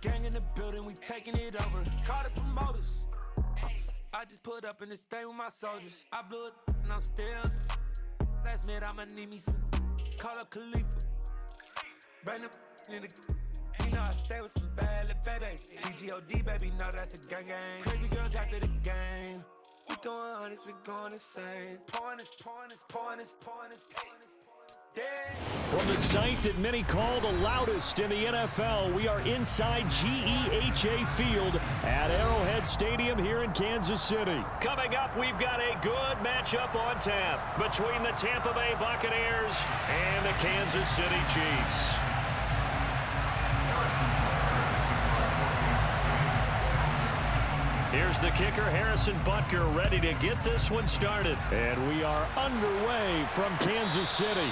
Gang in the building, we taking it over. Call the promoters. I just put up in this thing with my soldiers. I blew it and I'm still. Last minute I'ma need me some. Call up Khalifa. Bring the in the. You know I stay with some bad little babies. TGOD baby, know that's a gang gang. Crazy girls after the game. We throwing hundreds, we going insane. Pouring us. From the site that many call the loudest in the NFL, we are inside GEHA Field at Arrowhead Stadium here in Kansas City. Coming up, we've got a good matchup on tap between the Tampa Bay Buccaneers and the Kansas City Chiefs. Here's the kicker, Harrison Butker, ready to get this one started. And we are underway from Kansas City.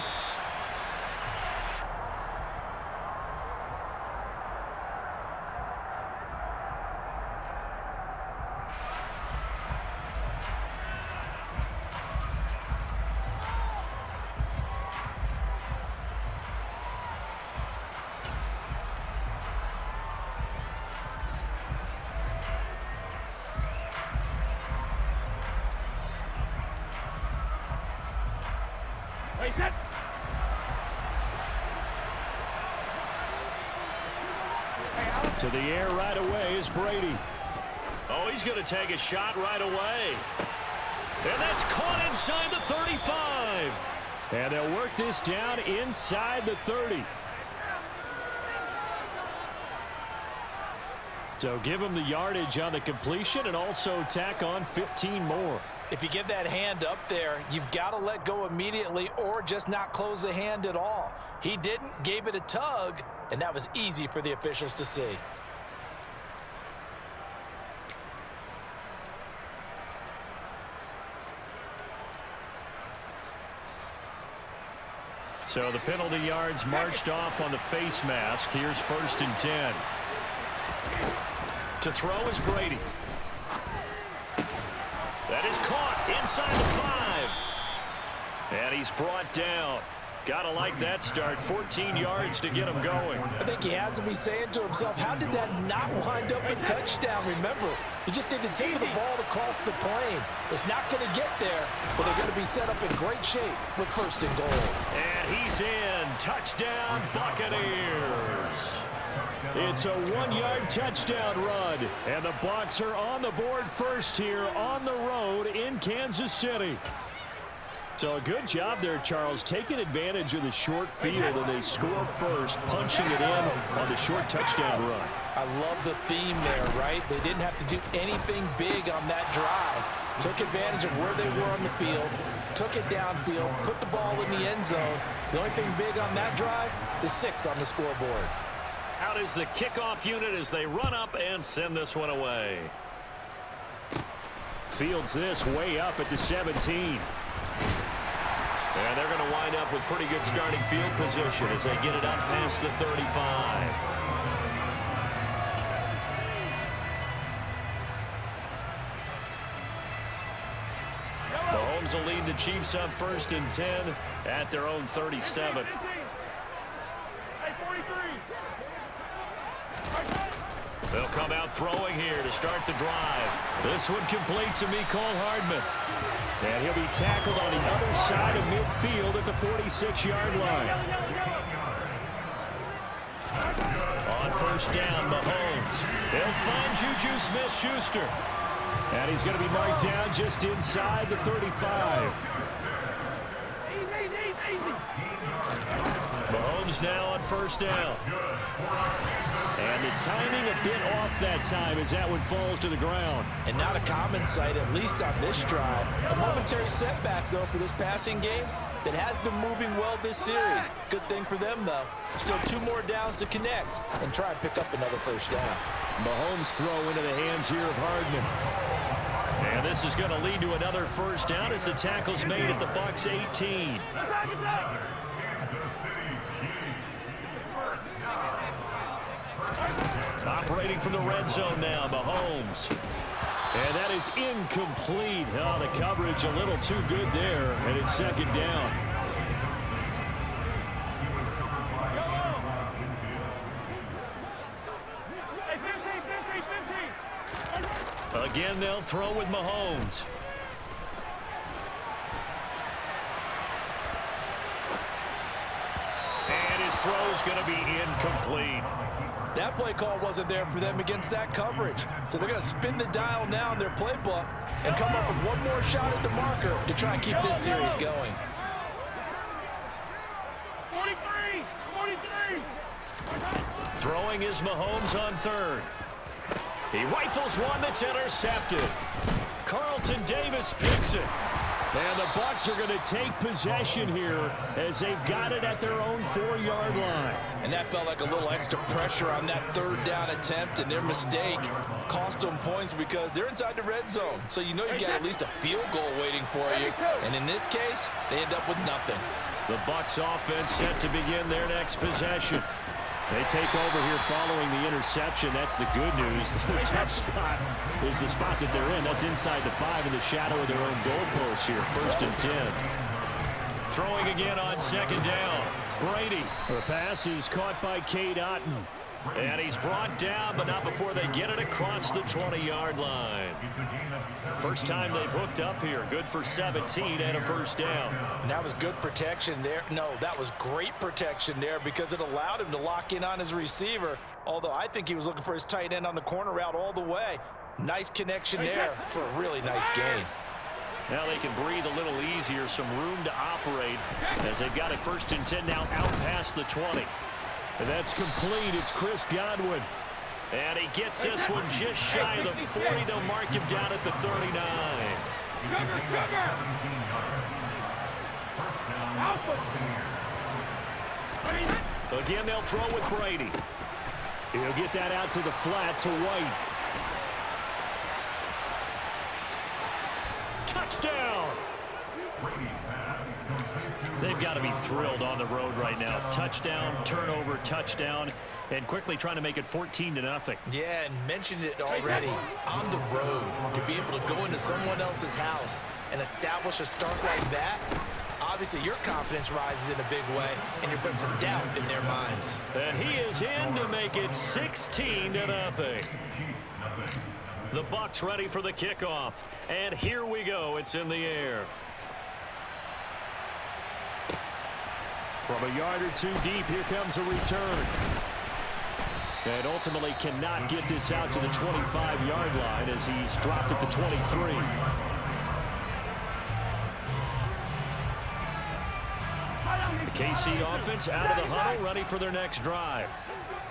To the air right away is Brady. Oh, he's going to take a shot right away. And that's caught inside the 35. And they'll work this down inside the 30. So give him the yardage on the completion and also tack on 15 more. If you get that hand up there, you've got to let go immediately or just not close the hand at all. He didn't, gave it a tug, and that was easy for the officials to see. So the penalty yards marched off on the face mask. Here's 1st and 10. To throw is Brady. That is caught inside the 5. And he's brought down. Gotta like that start. 14 yards to get him going. I think he has to be saying to himself, how did that not wind up a touchdown? Remember, you just need the tip of the ball to cross the plane. It's not going to get there, but they're going to be set up in great shape with 1st and goal. And he's in. Touchdown, Buccaneers. It's a 1-yard touchdown run. And the Bucs are on the board first here on the road in Kansas City. So a good job there, Charles, taking advantage of the short field, and they score first, punching it in on the short touchdown run. I love the theme there, right? They didn't have to do anything big on that drive. Took advantage of where they were on the field, took it downfield, put the ball in the end zone. The only thing big on that drive, the 6 on the scoreboard. Out is the kickoff unit as they run up and send this one away. Fields this way up at the 17. And they're going to wind up with pretty good starting field position as they get it up past the 35. Mahomes will lead the Chiefs up 1st and 10 at their own 37. They'll come out throwing here to start the drive. This one complete to Mecole Hardman. And he'll be tackled on the other side of midfield at the 46-yard line. On 1st down, Mahomes. He'll find Juju Smith-Schuster. And he's going to be marked down just inside the 35. Mahomes now on 1st down. And the timing a bit off that time as that one falls to the ground. And not a common sight, at least on this drive. A momentary setback, though, for this passing game that has been moving well this series. Good thing for them, though. Still 2 more downs to connect and try and pick up another 1st down. Mahomes throw into the hands here of Hardman. And this is going to lead to another 1st down as the tackle's made at the Bucs 18. Operating from the red zone now, Mahomes. And that is incomplete. Oh, the coverage a little too good there, and it's 2nd down. Again, they'll throw with Mahomes. And his throw's going to be incomplete. That play call wasn't there for them against that coverage. So they're going to spin the dial now in their playbook and come up with one more shot at the marker to try and keep this series going. 43! 43! Throwing is Mahomes on third. He rifles one that's intercepted. Carlton Davis picks it. And the Bucs are going to take possession here as they've got it at their own 4-yard line. And that felt like a little extra pressure on that third down attempt, and their mistake cost them points because they're inside the red zone. So you know you got at least a field goal waiting for you. And in this case, they end up with nothing. The Bucs offense set to begin their next possession. They take over here following the interception. That's the good news. The tough spot is the spot that they're in. That's inside the 5 in the shadow of their own goalpost here. 1st and 10. Throwing again on 2nd down. Brady. The pass is caught by Cade Otton. And he's brought down, but not before they get it across the 20-yard line. First time they've hooked up here. Good for 17 and a 1st down. And that was good protection there. No, that was great protection there because it allowed him to lock in on his receiver. Although I think he was looking for his tight end on the corner route all the way. Nice connection there for a really nice game. Now they can breathe a little easier. Some room to operate as they've got it 1st and 10 now out past the 20. And that's complete. It's Chris Godwin. And he gets this one just shy of the 40. They'll mark him down at the 39. Again, they'll throw with Brady. He'll get that out to the flat to White. Touchdown! They've got to be thrilled on the road right now. Touchdown, turnover, touchdown, and quickly trying to make it 14-0. Yeah, and mentioned it already. On the road, to be able to go into someone else's house and establish a start like that, obviously your confidence rises in a big way, and you're putting some doubt in their minds. And he is in to make it 16-0. The Bucs ready for the kickoff. And here we go. It's in the air. From a yard or two deep, here comes a return. And ultimately cannot get this out to the 25-yard line as he's dropped at the 23. The KC offense out of the huddle, ready for their next drive.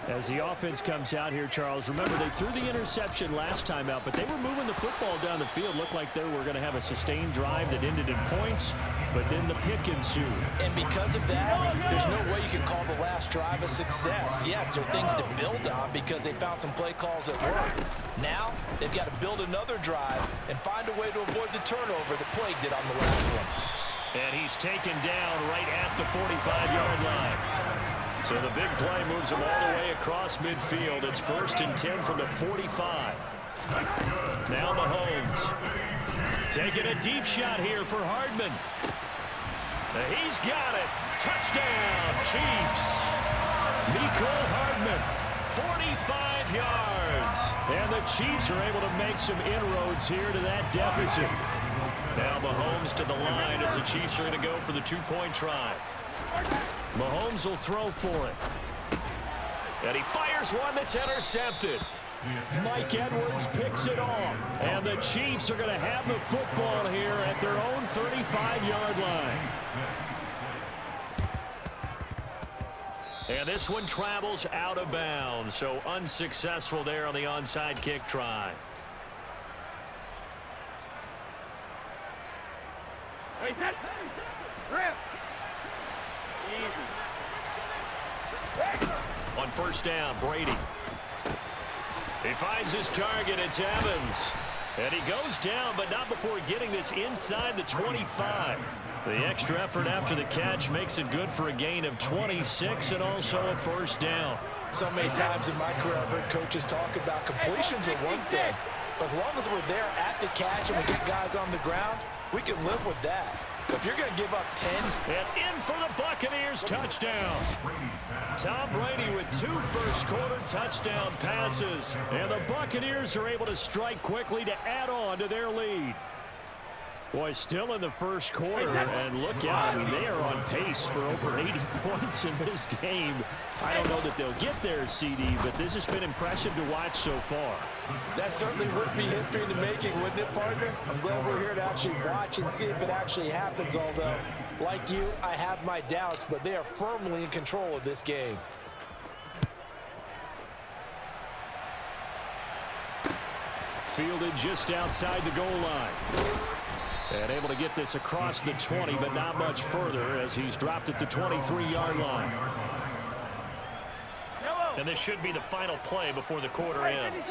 As the offense comes out here, Charles, remember they threw the interception last time out, but they were moving the football down the field. Looked like they were going to have a sustained drive that ended in points, but then the pick ensued. And because of that, there's no way you can call the last drive a success. Yes, there are things to build on because they found some play calls that worked. Now, they've got to build another drive and find a way to avoid the turnover that plagued it on the last one. And he's taken down right at the 45-yard line. So the big play moves him all the way across midfield. It's 1st and 10 from the 45. Now Mahomes taking a deep shot here for Hardman. He's got it. Touchdown, Chiefs. Mecole Hardman, 45 yards. And the Chiefs are able to make some inroads here to that deficit. Now Mahomes to the line as the Chiefs are going to go for the 2-point try. Mahomes will throw for it. And he fires one that's intercepted. Mike Edwards picks it off. And the Chiefs are going to have the football here at their own 35-yard line. And this one travels out of bounds. So unsuccessful there on the onside kick try. On 1st down, Brady. He finds his target. It's Evans. And he goes down, but not before getting this inside the 25. The extra effort after the catch makes it good for a gain of 26 and also a 1st down. So many times in my career, I've heard coaches talk about completions are one thing. But as long as we're there at the catch and we get guys on the ground, we can live with that. If you're going to give up 10. And in for the Buccaneers touchdown. Tom Brady with 2 first-quarter touchdown passes. And the Buccaneers are able to strike quickly to add on to their lead. Boy, still in the first quarter, and look out. I mean, they are on pace for over 80 points in this game. I don't know that they'll get there, CD, but this has been impressive to watch so far. That certainly would be history in the making, wouldn't it, partner? I'm glad we're here to actually watch and see if it actually happens, although, like you, I have my doubts, but they are firmly in control of this game. Fielded just outside the goal line. And able to get this across the 20, but not much further as he's dropped at the 23-yard line. And this should be the final play before the quarter ends.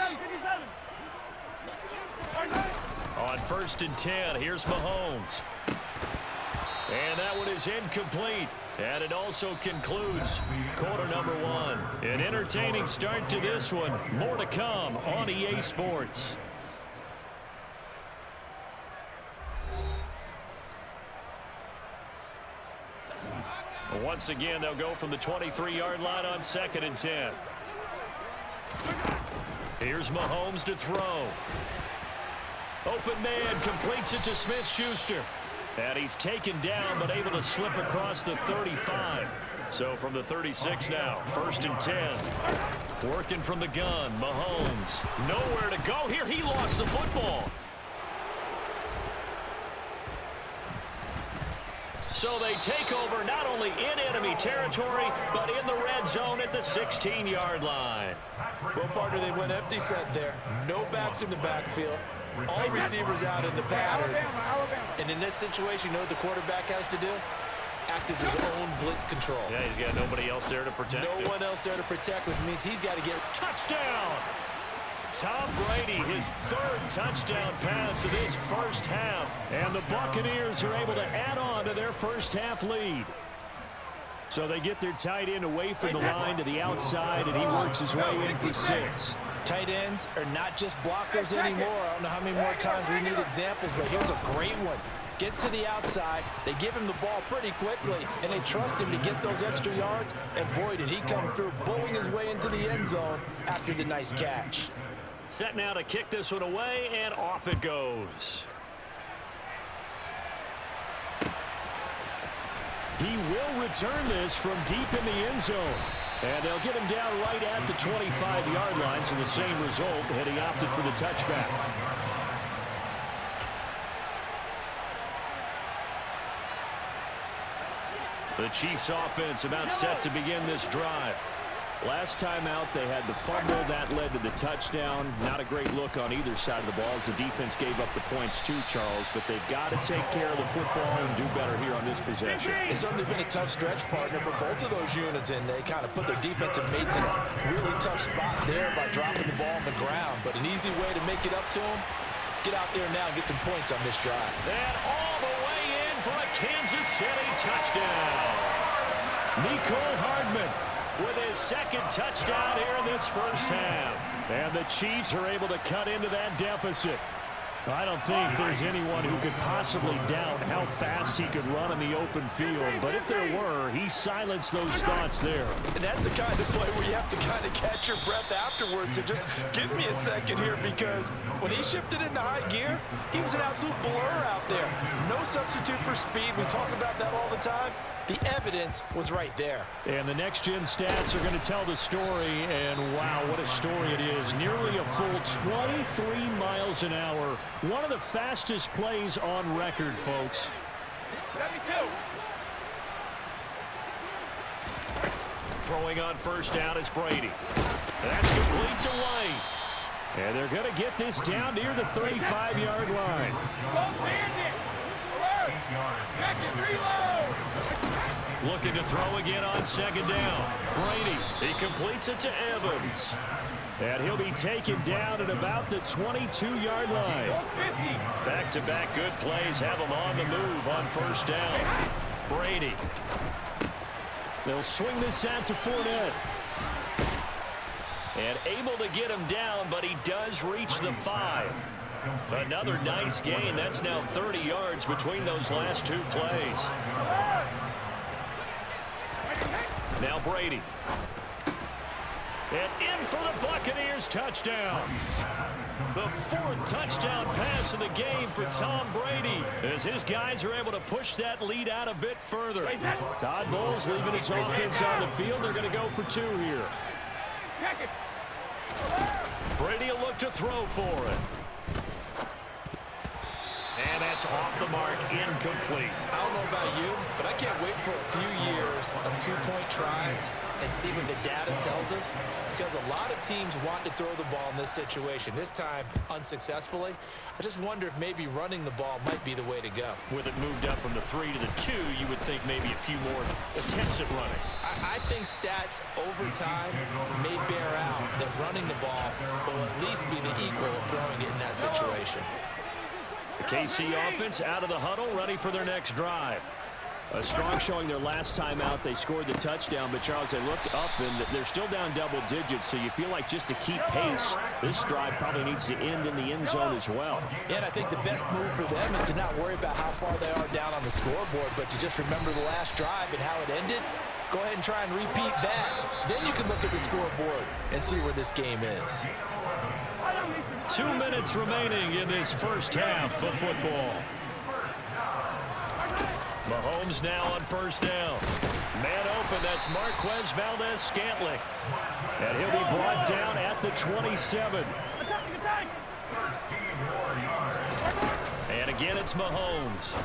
On 1st and 10, here's Mahomes. And that one is incomplete. And it also concludes quarter number 1. An entertaining start to this one. More to come on EA Sports. Once again, they'll go from the 23-yard line on 2nd and 10. Here's Mahomes to throw. Open man completes it to Smith-Schuster. And he's taken down, but able to slip across the 35. So from the 36 now, 1st and 10. Working from the gun, Mahomes. Nowhere to go here. He lost the football. So they take over not only in enemy territory, but in the red zone at the 16-yard line. Well, partner, they went empty set there. No backs in the backfield. All receivers out in the pattern. And in this situation, you know what the quarterback has to do? Act as his own blitz control. Yeah, he's got nobody else there to protect him. No one else there to protect, which means he's got to get... Touchdown! Tom Brady, his 3rd touchdown pass of this first half. And the Buccaneers are able to add on to their first half lead. So they get their tight end away from the line to the outside, and he works his way in for 6. Tight ends are not just blockers anymore. I don't know how many more times we need examples, but here's a great one. Gets to the outside, they give him the ball pretty quickly, and they trust him to get those extra yards, and boy, did he come through, bowling his way into the end zone after the nice catch. Set now to kick this one away, and off it goes. He will return this from deep in the end zone. And they'll get him down right at the 25-yard line, so the same result had he opted for the touchback. The Chiefs offense about set to begin this drive. Last time out, they had the fumble. That led to the touchdown. Not a great look on either side of the ball as the defense gave up the points too, Charles. But they've got to take care of the football and do better here on this possession. It's certainly been a tough stretch, partner, for both of those units, and they kind of put their defensive mates in a really tough spot there by dropping the ball on the ground. But an easy way to make it up to them, get out there now and get some points on this drive. And all the way in for a Kansas City touchdown. Nicole Hardman with his 2nd touchdown here in this first half. And the Chiefs are able to cut into that deficit. I don't think there's anyone who could possibly doubt how fast he could run in the open field. But if there were, he silenced those thoughts there. And that's the kind of play where you have to kind of catch your breath afterwards and just give me a second here, because when he shifted into high gear, he was an absolute blur out there. No substitute for speed. We talk about that all the time. The evidence was right there. And the next-gen stats are going to tell the story, and wow, what a story it is. Nearly a full 23 miles an hour. One of the fastest plays on record, folks. Throwing on 1st down is Brady. That's complete to White. And they're going to get this down near the 35-yard line. Looking to throw again on 2nd down. Brady, he completes it to Evans. And he'll be taken down at about the 22-yard line. Back-to-back good plays have him on the move on 1st down. Brady. They'll swing this out to Fournette. And able to get him down, but he does reach the 5. Another nice gain. That's now 30 yards between those last two plays. Now Brady. And in for the Buccaneers touchdown. The fourth touchdown pass of the game for Tom Brady, as his guys are able to push that lead out a bit further. Todd Bowles leaving his offense on the field. They're going to go for two here. Brady will look to throw for it. And that's off the mark, incomplete. I don't know about you, but I can't wait for a few years of two-point tries and see what the data tells us, because a lot of teams want to throw the ball in this situation. This time, unsuccessfully. I just wonder if maybe running the ball might be the way to go. With it moved up from the 3 to the 2, you would think maybe a few more attempts at running. I think stats over time may bear out that running the ball will at least be the equal of throwing it in that situation. The KC offense out of the huddle, ready for their next drive. A strong showing their last time out. They scored the touchdown, but Charles, they looked up and they're still down double digits, so you feel like just to keep pace, this drive probably needs to end in the end zone as well. Yeah, and I think the best move for them is to not worry about how far they are down on the scoreboard, but to just remember the last drive and how it ended. Go ahead and try and repeat that. Then you can look at the scoreboard and see where this game is. 2 minutes remaining in this first half of football. Mahomes now on first down. Man open, that's Marquez Valdez-Scantling. And he'll be brought down at the 27. And again, it's Mahomes.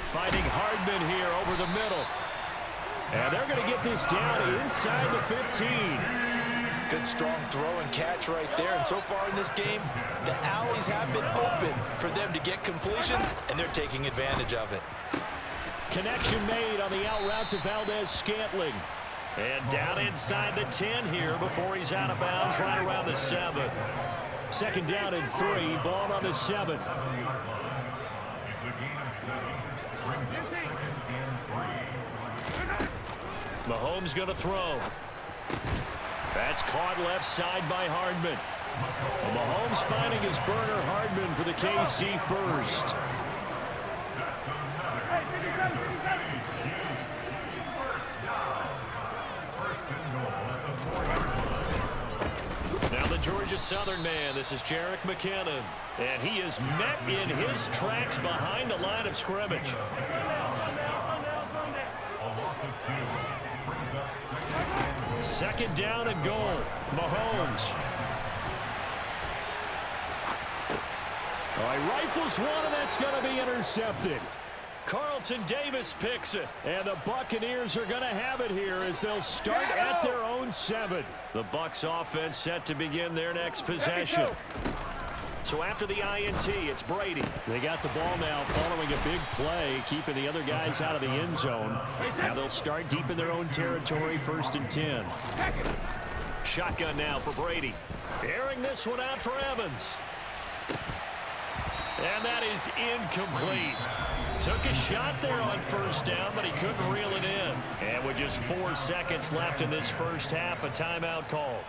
Finding Hardman here over the middle. And they're going to get this down inside the 15. Good strong throw and catch right there. And so far in this game, the alleys have been open for them to get completions, and they're taking advantage of it. Connection made on the out route to Valdez-Scantling. And down inside the 10 here before he's out of bounds right around the 7. Second down and 3, ball on the 7. Mahomes going to throw. That's caught left side by Hardman. Well, Mahomes finding his burner, Hardman, for the KC first. Now the Georgia Southern man, this is Jerick McKinnon. And he is met in his tracks behind the line of scrimmage. Second down and goal. Mahomes. All right, rifles one, and that's going to be intercepted. Carlton Davis picks it. And the Buccaneers are going to have it here as they'll start at their own 7. The Bucs offense set to begin their next possession. So after the INT, it's Brady. They got the ball now following a big play, keeping the other guys out of the end zone. Now they'll start deep in their own territory, 1st and 10. Shotgun now for Brady. Airing this one out for Evans. And that is incomplete. Took a shot there on first down, but he couldn't reel it in. And with just 4 seconds left in this first half, a timeout call.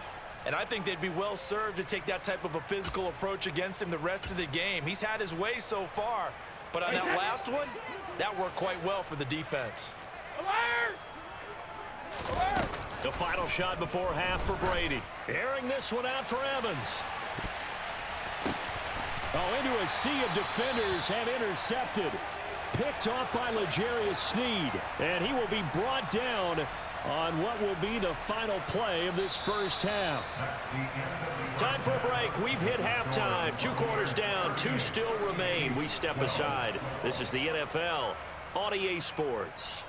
And I think they'd be well served to take that type of a physical approach against him the rest of the game. He's had his way so far, but on that last one, that worked quite well for the defense. The final shot before half for Brady. Airing this one out for Evans. Oh, into a sea of defenders and intercepted. Picked off by L'Jarius Sneed. And he will be brought down on what will be the final play of this first half. Time for a break. We've hit halftime. 2 quarters down, 2 still remain. We step aside. This is the NFL on EA Sports.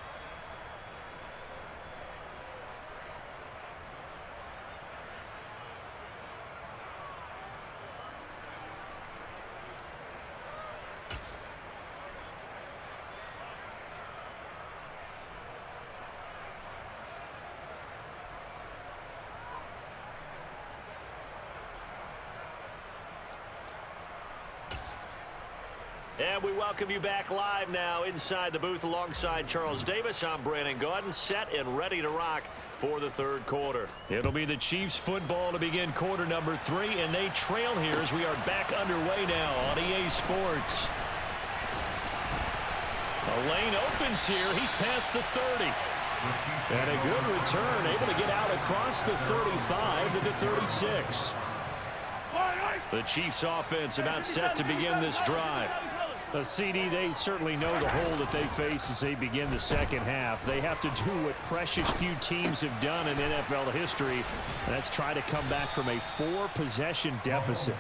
And we welcome you back live now inside the booth alongside Charles Davis. I'm Brandon Gaudin, set and ready to rock for the third quarter. It'll be the Chiefs football to begin quarter number 3, and they trail here as we are back underway now on EA Sports. A lane opens here. He's past the 30. And a good return, able to get out across the 35 to the 36. The Chiefs offense about set to begin this drive. CD, they certainly know the hole that they face as they begin the second half. They have to do what precious few teams have done in NFL history, and that's try to come back from a 4-possession deficit.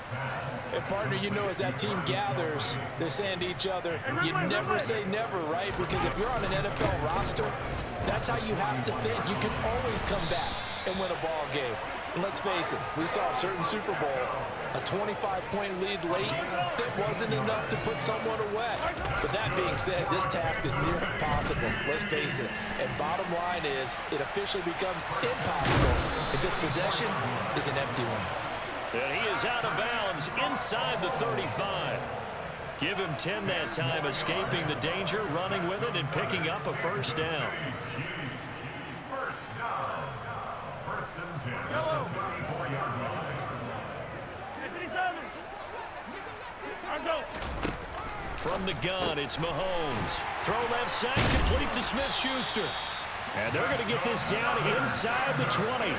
And partner, you know, as that team gathers, they're saying to each other, you never say never, right? Because if you're on an NFL roster, that's how you have to think. You can always come back and win a ball game. And let's face it, we saw a certain Super Bowl, a 25-point lead late that wasn't enough to put someone away. But that being said, this task is near impossible. Let's face it. And bottom line is, it officially becomes impossible if this possession is an empty one. And he is out of bounds inside the 35. Give him 10 that time, escaping the danger, running with it, and picking up a first down. From the gun, it's Mahomes. Throw left side, complete to Smith-Schuster. And they're going to get this down inside the 20.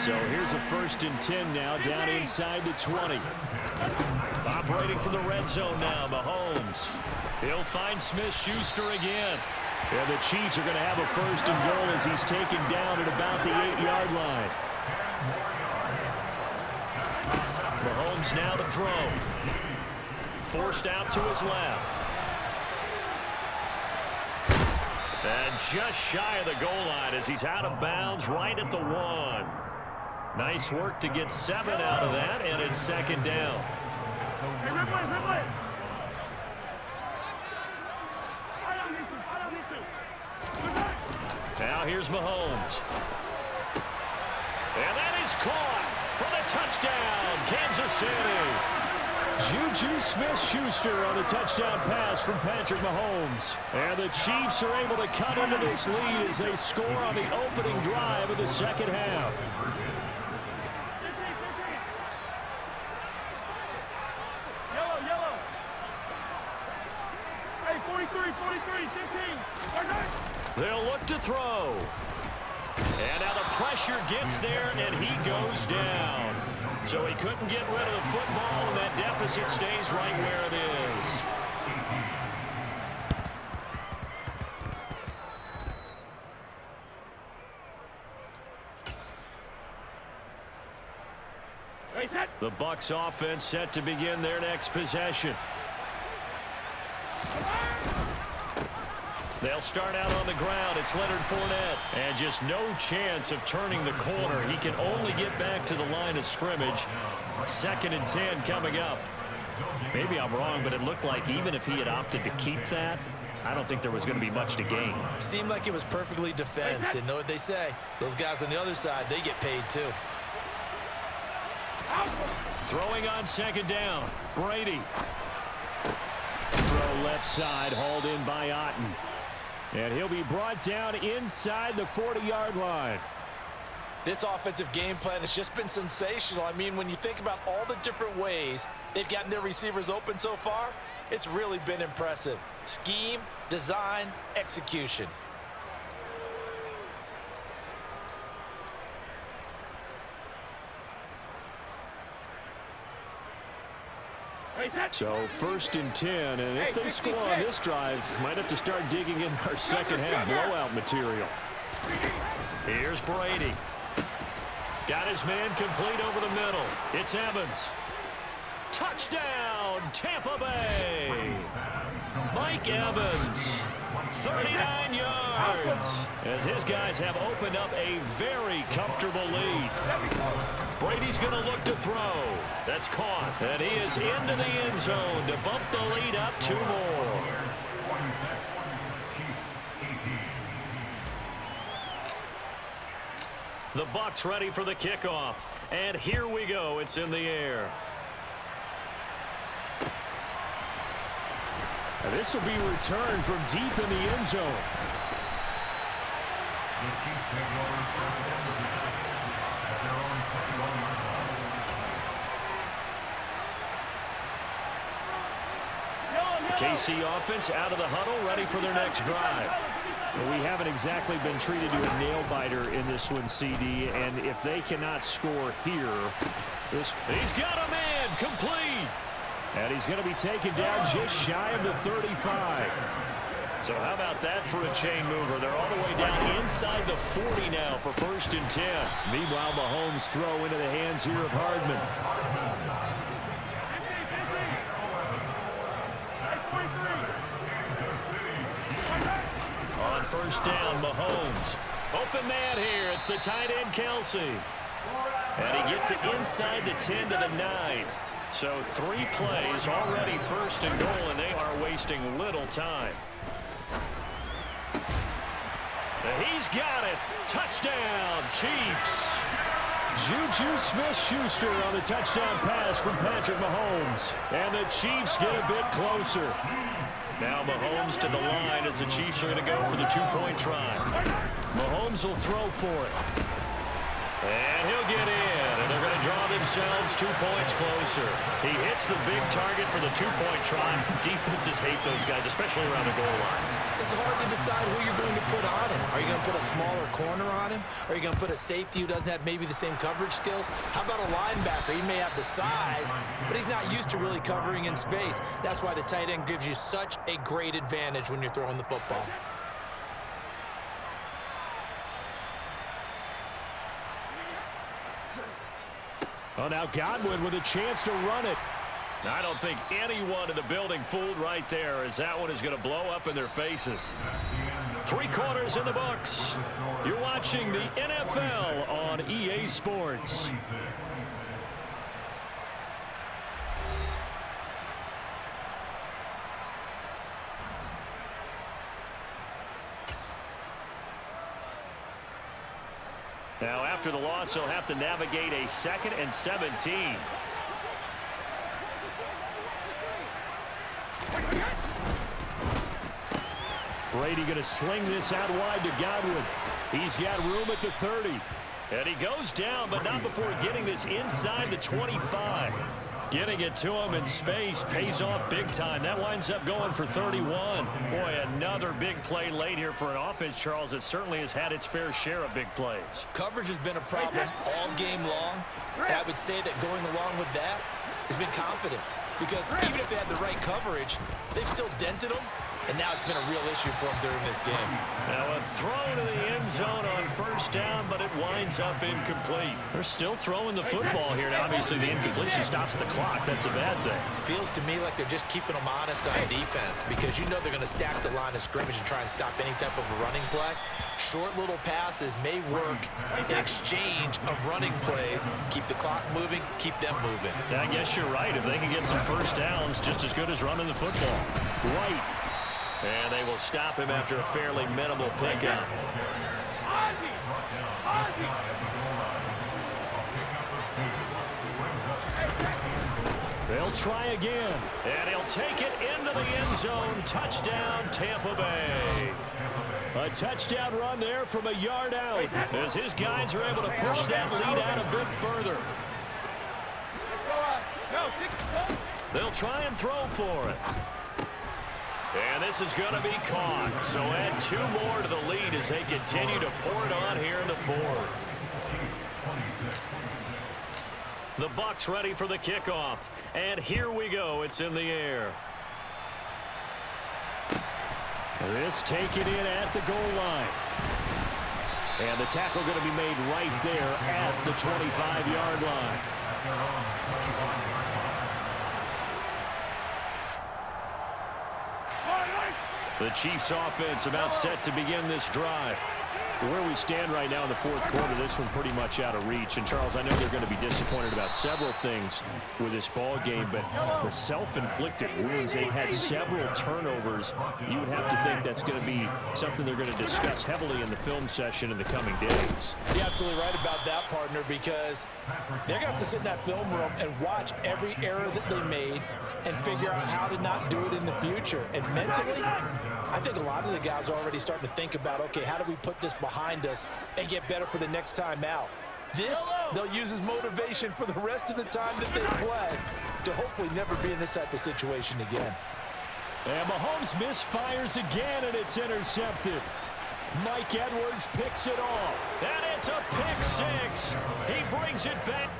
So here's a 1st and 10 now, down inside the 20. Operating from the red zone now, Mahomes. He'll find Smith-Schuster again. And the Chiefs are going to have a 1st and goal as he's taken down at about the 8-yard line. Mahomes now to throw. Forced out to his left. And just shy of the goal line as he's out of bounds right at the 1. Nice work to get 7 out of that, and it's 2nd down. Now here's Mahomes. And that is caught for the touchdown, Kansas City. Juju Smith-Schuster on the touchdown pass from Patrick Mahomes. And the Chiefs are able to cut into this lead as they score on the opening drive of the second half. Yellow. Hey, 43, 15. They'll look to throw. And now the pressure gets there, and he goes down. So he couldn't get rid of the football, and that deficit stays right where it is. The Bucs offense set to begin their next possession. They'll start out on the ground. It's Leonard Fournette. And just no chance of turning the corner. He can only get back to the line of scrimmage. 2nd and 10 coming up. Maybe I'm wrong, but it looked like even if he had opted to keep that, I don't think there was going to be much to gain. Seemed like it was perfectly defense. And know what they say? Those guys on the other side, they get paid too. Throwing on 2nd down. Brady. Throw left side, hauled in by Otten. And he'll be brought down inside the 40-yard line. This offensive game plan has just been sensational. I mean, when you think about all the different ways they've gotten their receivers open so far, it's really been impressive. Scheme, design, execution. So 1st and 10, and if they score on this drive, might have to start digging in our second half blowout material. Here's Brady. Got his man complete over the middle. It's Evans. Touchdown, Tampa Bay. Mike Evans, 39 yards, as his guys have opened up a very comfortable lead. Brady's going to look to throw. That's caught. And he is into the end zone to bump the lead up 2 more. The Bucs ready for the kickoff. And here we go. It's in the air. This will be returned from deep in the end zone. KC offense out of the huddle, ready for their next drive. Well, we haven't exactly been treated to a nail-biter in this one, CD, and if they cannot score here, he's got a man, complete. And he's going to be taken down just shy of the 35. So how about that for a chain mover? They're all the way down inside the 40 now for 1st and 10. Meanwhile, Mahomes throw into the hands here of Hardman. On 1st down, Mahomes. Open man here. It's the tight end, Kelsey. And he gets it inside the 10 to the 9. So 3 plays already 1st and goal, and they are wasting little time. He's got it. Touchdown, Chiefs. Juju Smith-Schuster on the touchdown pass from Patrick Mahomes. And the Chiefs get a bit closer. Now Mahomes to the line as the Chiefs are going to go for the 2-point try. Mahomes will throw for it. And he'll get in, and they're going to draw themselves 2 points closer. He hits the big target for the 2-point try. Defenses hate those guys, especially around the goal line. It's hard to decide who you're going to put on him. Are you going to put a smaller corner on him? Are you going to put a safety who doesn't have maybe the same coverage skills? How about a linebacker? He may have the size, but he's not used to really covering in space. That's why the tight end gives you such a great advantage when you're throwing the football. Oh, now Godwin with a chance to run it. I don't think anyone in the building fooled right there, as that one is going to blow up in their faces. 3 quarters in the books. You're watching the NFL on EA Sports. Now, after the loss, he'll have to navigate a 2nd and 17. Brady going to sling this out wide to Godwin. He's got room at the 30. And he goes down, but not before getting this inside the 25. Getting it to him in space pays off big time. That winds up going for 31. Boy, another big play late here for an offense, Charles, that certainly has had its fair share of big plays. Coverage has been a problem all game long. And I would say that going along with that has been confidence. Because even if they had the right coverage, they've still dented them. And now it's been a real issue for them during this game. Now a throw to the end zone on 1st down, but it winds up incomplete. They're still throwing the football here. Now, obviously, the incompletion stops the clock. That's a bad thing. Feels to me like they're just keeping them honest on defense, because you know they're going to stack the line of scrimmage and try and stop any type of a running play. Short little passes may work in exchange of running plays. Keep the clock moving, keep them moving. I guess you're right. If they can get some 1st downs, just as good as running the football. Right. And they will stop him after a fairly minimal pickup. They'll try again. And he'll take it into the end zone. Touchdown, Tampa Bay. A touchdown run there from a yard out, as his guys are able to push that lead out a bit further. They'll try and throw for it. And this is going to be caught. So add 2 more to the lead as they continue to pour it on here in the 4th. The Bucs ready for the kickoff. And here we go. It's in the air. This taken in at the goal line. And the tackle going to be made right there at the 25-yard line. The Chiefs offense about set to begin this drive. Where we stand right now in the fourth quarter, this one pretty much out of reach. And, Charles, I know they're going to be disappointed about several things with this ball game, but the self-inflicted wounds, they've had several turnovers. You would have to think that's going to be something they're going to discuss heavily in the film session in the coming days. You're absolutely right about that, partner, because they're going to have to sit in that film room and watch every error that they made and figure out how to not do it in the future. And mentally, I think a lot of the guys are already starting to think about, okay, how do we put this behind us and get better for the next time out? This, they'll use as motivation for the rest of the time that they play to hopefully never be in this type of situation again. And Mahomes misfires again, and it's intercepted. Mike Edwards picks it off, and it's a pick six. He brings it back.